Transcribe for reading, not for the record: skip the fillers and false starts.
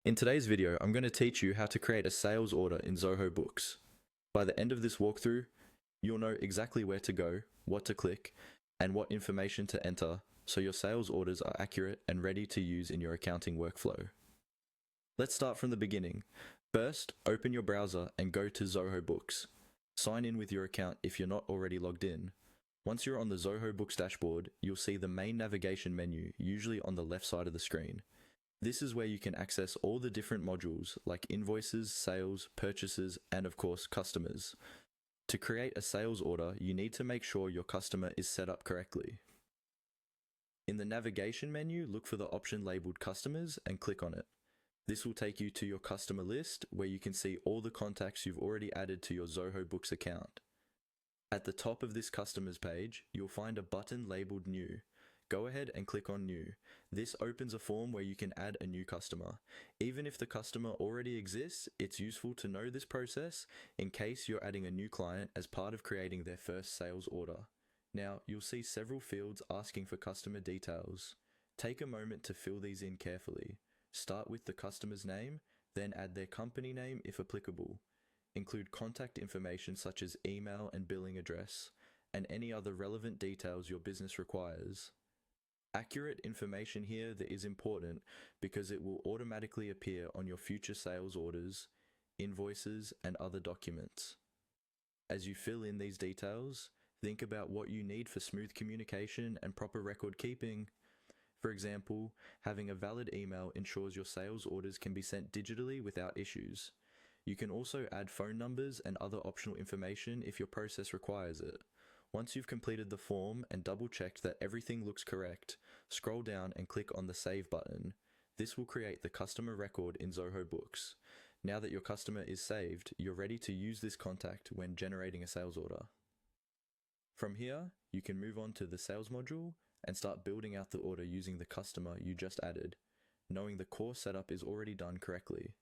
In today's video, I'm going to teach you how to create a sales order in Zoho Books. By the end of this walkthrough, you'll know exactly where to go, what to click, and what information to enter so your sales orders are accurate and ready to use in your accounting workflow. Let's start from the beginning. First, open your browser and go to Zoho Books. Sign in with your account if you're not already logged in. Once you're on the Zoho Books dashboard, you'll see the main navigation menu, usually on the left side of the screen. This is where you can access all the different modules like invoices, sales, purchases, and of course, customers. To create a sales order, you need to make sure your customer is set up correctly. In the navigation menu, look for the option labeled Customers and click on it. This will take you to your customer list where you can see all the contacts you've already added to your Zoho Books account. At the top of this Customers page, you'll find a button labeled New. Go ahead and click on New. This opens a form where you can add a new customer. Even if the customer already exists, it's useful to know this process in case you're adding a new client as part of creating their first sales order. Now, you'll see several fields asking for customer details. Take a moment to fill these in carefully. Start with the customer's name, then add their company name if applicable. Include contact information such as email and billing address, and any other relevant details your business requires. Accurate information here that is important because it will automatically appear on your future sales orders, invoices, and other documents. As you fill in these details, think about what you need for smooth communication and proper record keeping. For example, having a valid email ensures your sales orders can be sent digitally without issues. You can also add phone numbers and other optional information if your process requires it. Once you've completed the form and double-checked that everything looks correct, scroll down and click on the Save button. This will create the customer record in Zoho Books. Now that your customer is saved, you're ready to use this contact when generating a sales order. From here, you can move on to the Sales module and start building out the order using the customer you just added, knowing the core setup is already done correctly.